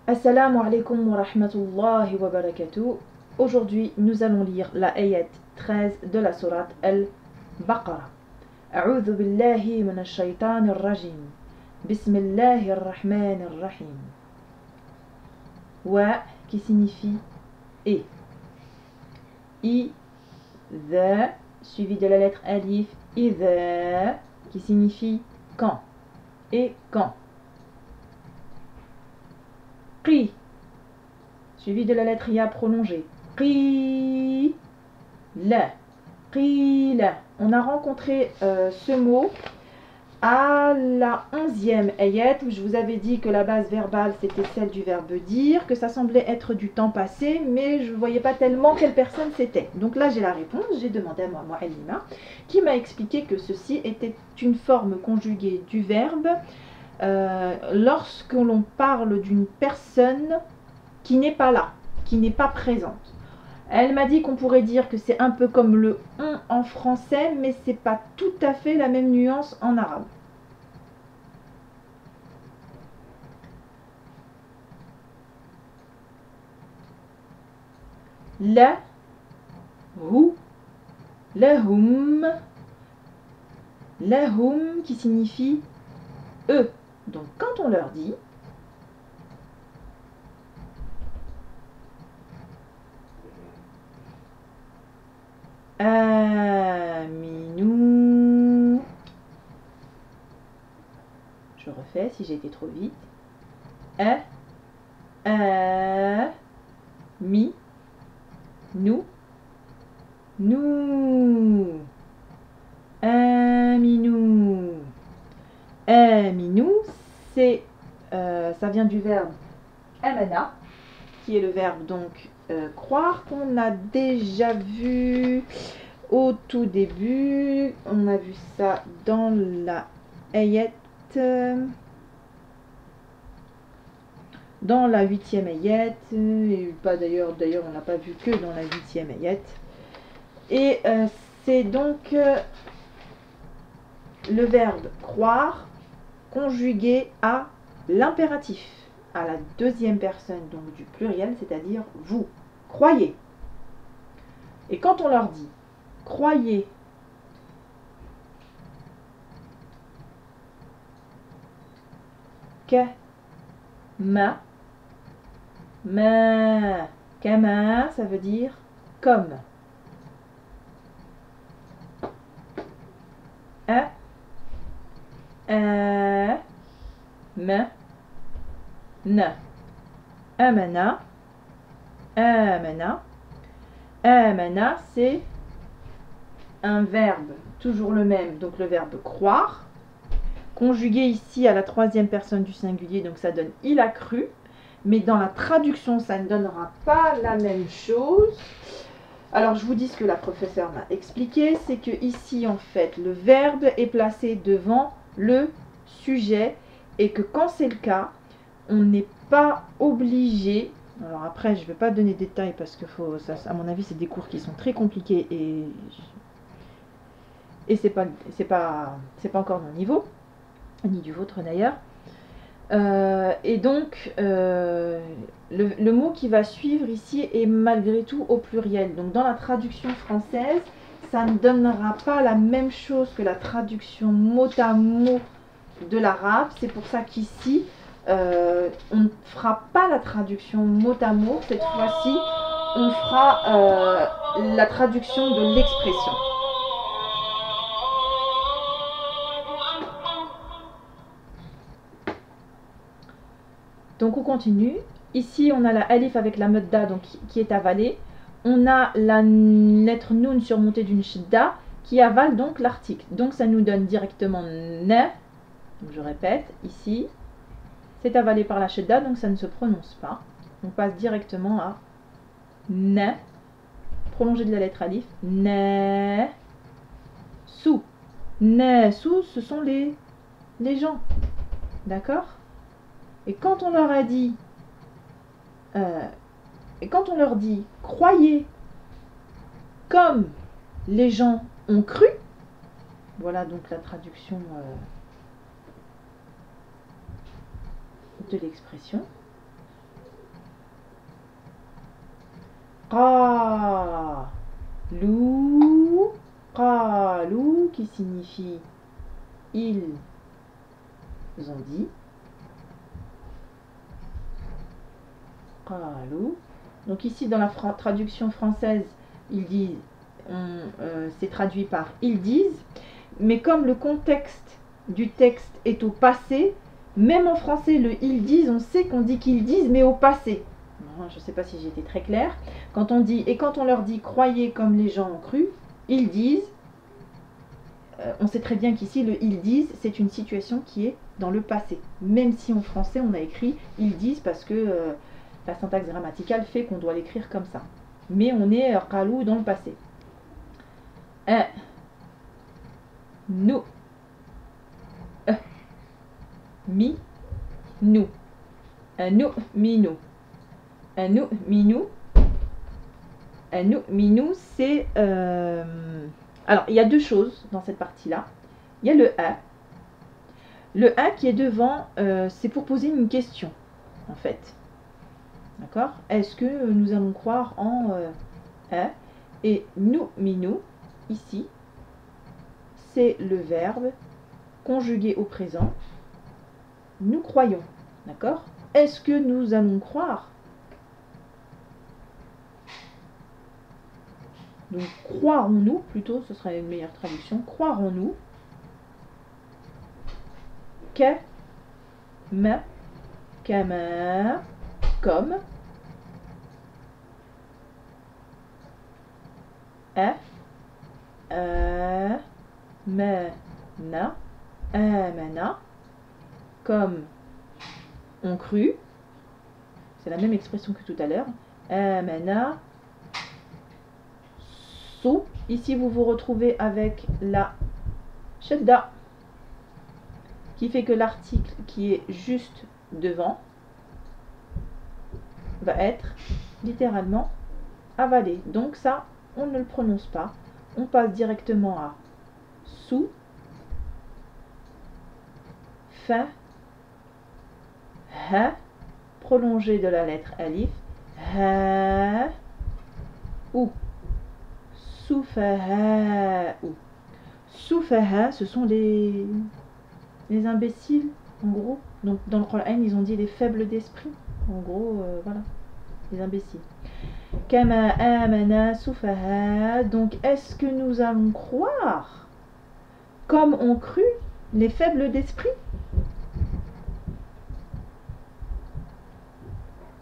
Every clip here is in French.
Assalamu alaikum wa rahmatullahi wa barakatuh. Aujourd'hui, nous allons lire la ayat 13 de la sourate Al-Baqarah. A'udhu billahi minash shaytanir rajim. Bismillahir rahmanir rahim. Wa qui signifie et. Idha suivi de la lettre alif. Idha qui signifie quand. Et quand. Qi suivi de la lettre ya prolongée. Qi la. Qila. On a rencontré ce mot à la 11e ayat. Je vous avais dit que la base verbale c'était celle du verbe dire, que ça semblait être du temps passé, mais je ne voyais pas tellement quelle personne c'était. Donc là j'ai la réponse, j'ai demandé à moi Mu'allima, qui m'a expliqué que ceci était une forme conjuguée du verbe lorsque l'on parle d'une personne qui n'est pas là, qui n'est pas présente. Elle m'a dit qu'on pourrait dire que c'est un peu comme le on en français, mais c'est pas tout à fait la même nuance en arabe. La, hu, lahum, lahum qui signifie eux. Donc quand on leur dit Aminou, je refais si j'ai été trop vite. Mi, nous, nous, Aminou. Aminou, c'est ça vient du verbe amana, qui est le verbe donc croire, qu'on a déjà vu au tout début. On a vu ça dans la ayat, dans la 8e ayat, et pas d'ailleurs on n'a pas vu que dans la 8e ayat. Et c'est donc le verbe croire conjugué à l'impératif, à la deuxième personne donc du pluriel, c'est-à-dire vous croyez. Et quand on leur dit croyez kama, kama ça veut dire comme. Amana, amana, amana, c'est un verbe, toujours le même, donc le verbe croire, conjugué ici à la troisième personne du singulier, donc ça donne il a cru, mais dans la traduction ça ne donnera pas la même chose. Alors je vous dis ce que la professeure m'a expliqué, c'est que ici en fait le verbe est placé devant le sujet et que quand c'est le cas, on n'est pas obligé. Alors après je ne vais pas donner de détails parce que ça, à mon avis c'est des cours qui sont très compliqués et c'est pas encore mon niveau, ni du vôtre d'ailleurs. Et donc le mot qui va suivre ici est malgré tout au pluriel. Donc dans la traduction française, ça ne donnera pas la même chose que la traduction mot à mot de l'arabe. C'est pour ça qu'ici, on ne fera pas la traduction mot à mot. Cette fois-ci, on fera la traduction de l'expression. Donc on continue. Ici on a la alif avec la madda donc qui est avalée. On a la lettre noun surmontée d'une shidda qui avale donc l'article. Donc ça nous donne directement ne. Donc je répète, ici c'est avalé par la shidda donc ça ne se prononce pas. On passe directement à ne, prolongé de la lettre alif. Ne sou. Ne sou, ce sont les gens. D'accord? Et quand on leur a dit, quand on leur dit croyez comme les gens ont cru, voilà donc la traduction de l'expression. Qalou. Qalou qui signifie ils ont dit. Qalou. Donc ici dans la traduction française, ils disent, c'est traduit par ils disent, mais comme le contexte du texte est au passé, même en français le ils disent, on sait qu'on dit qu'ils disent, mais au passé. Je ne sais pas si j'ai été très claire. Quand on dit, et quand on leur dit croyez comme les gens ont cru, ils disent, on sait très bien qu'ici le ils disent, c'est une situation qui est dans le passé. Même si en français on a écrit ils disent parce que la syntaxe grammaticale fait qu'on doit l'écrire comme ça. Mais on est qalou dans le passé. Nous. Mi. Nous. Nous. Minou. Nous. Minou. Nous. Minou, c'est... Alors, il y a deux choses dans cette partie-là. Il y a le A. Le A qui est devant, c'est pour poser une question, en fait. D'accord? Est-ce que nous allons croire en A? Et nous, minou, ici, c'est le verbe conjugué au présent. Nous croyons. D'accord? Est-ce que nous allons croire? Donc, croirons-nous, plutôt, ce serait une meilleure traduction. Croirons-nous que, ma, kama, comme, amana, amana, comme on crut, c'est la même expression que tout à l'heure, amana, sou, ici vous vous retrouvez avec la shadda, qui fait que l'article qui est juste devant va être littéralement avalé. Donc ça, on ne le prononce pas. On passe directement à sous, fa, ha, prolongé de la lettre alif, ha, ou, soufaha, ou. Soufaha, ce sont les imbéciles, en gros. Donc dans le Coran, ils ont dit les faibles d'esprit. En gros, voilà, les imbéciles. Kama amana soufaha. Donc est-ce que nous allons croire comme ont cru les faibles d'esprit?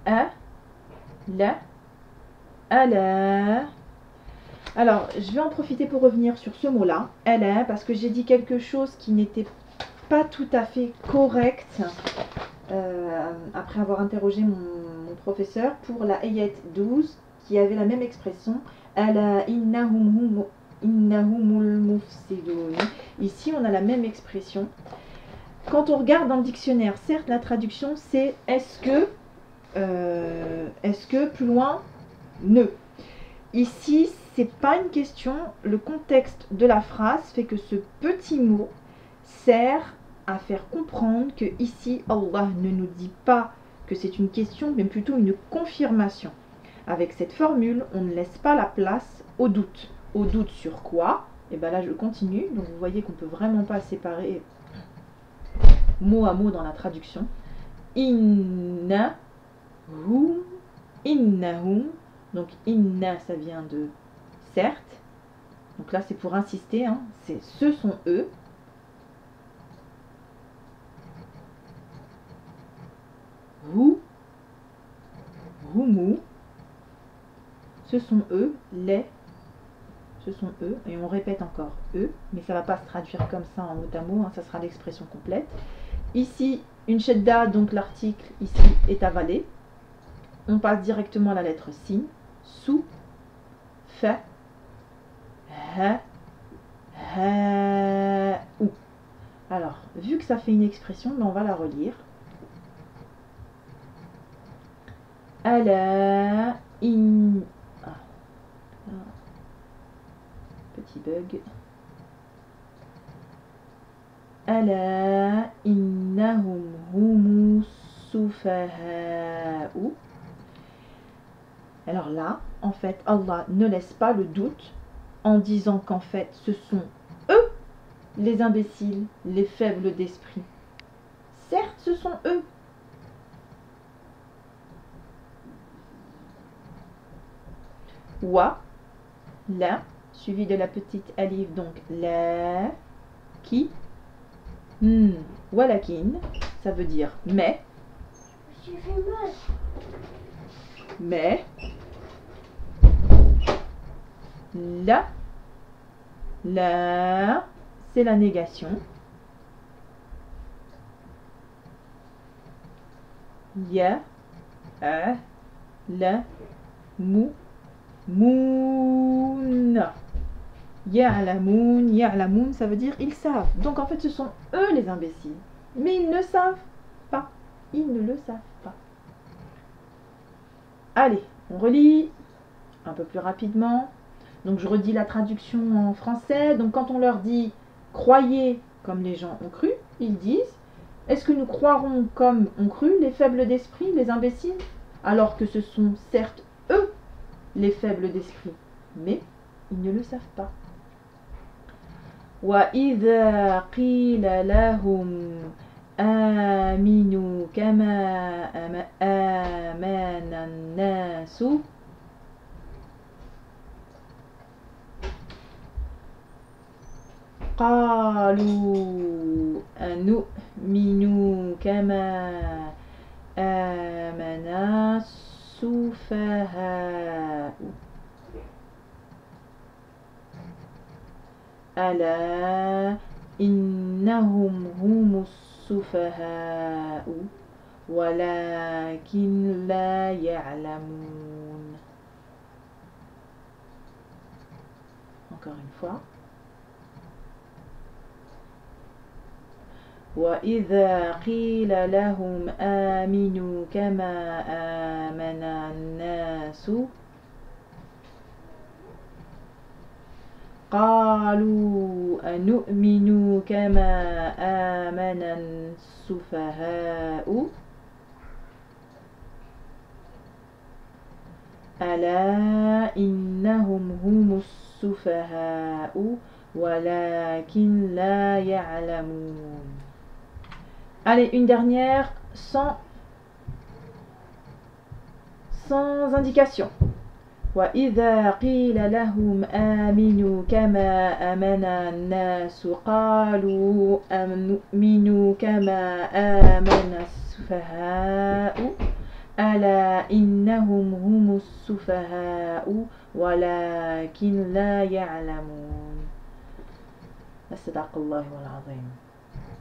A, la, ala. Alors, je vais en profiter pour revenir sur ce mot-là, ala, parce que j'ai dit quelque chose qui n'était pas tout à fait correct après avoir interrogé mon professeur pour la ayat 12 qui avait la même expression, ala innahumul mufsidun. Ici on a la même expression. Quand on regarde dans le dictionnaire, certes la traduction c'est est-ce que plus loin ne. Ici c'est pas une question, le contexte de la phrase fait que ce petit mot sert à faire comprendre que ici Allah ne nous dit pas que c'est une question mais plutôt une confirmation. Avec cette formule, on ne laisse pas la place au doute. Au doute sur quoi? Et bien là je continue, donc vous voyez qu'on ne peut vraiment pas séparer mot à mot dans la traduction. Innahum, innahum, donc inna ça vient de certes, donc là c'est pour insister, hein, c'est ce sont eux. Humu, ce sont eux, les, ce sont eux, et on répète encore eux, mais ça ne va pas se traduire comme ça en mot à mot, hein, ça sera l'expression complète. Ici, une shedda, donc l'article ici est avalé. On passe directement à la lettre sin, sou, fa, ha, ha, ou. Alors, vu que ça fait une expression, ben on va la relire. Ala in... Ah. Petit bug. Ala innahum humus sufaha'u. Alors là, en fait, Allah ne laisse pas le doute en disant qu'en fait, ce sont eux les imbéciles, les faibles d'esprit. Certes, ce sont eux. Wa, la, suivi de la petite alif, donc la, qui, walakin, ça veut dire mais. Mais, la, c'est la négation. Ya, la, moun. Ya'lamoun, ça veut dire ils savent. Donc en fait, ce sont eux les imbéciles. Mais ils ne savent pas. Ils ne le savent pas. Allez, on relit un peu plus rapidement. Donc je redis la traduction en français. Donc quand on leur dit croyez comme les gens ont cru, ils disent est-ce que nous croirons comme ont cru les faibles d'esprit, les imbéciles, alors que ce sont certes eux les faibles d'esprit, mais ils ne le savent pas. وَإِذَا قِيلَ لَهُمْ آمِنُوا كَمَا آمَنَ النَّاسُ قالوا أنؤمن كما آمن السفهاء ألا إنهم هم السفهاء ولكن لا يعلمون. Encore une fois. وإذا قيل لهم آمنوا كما آمن الناس قالوا أنؤمن كما آمن السفهاء ألا إنهم هم السفهاء ولكن لا يعلمون. Allez, une dernière sans indication. وإذا قيل لهم آمنوا كما آمن الناس قالوا أنؤمن كما آمن السفهاء ألا إنهم هم السفهاء ولكن لا يعلمون. صدق الله العظيم.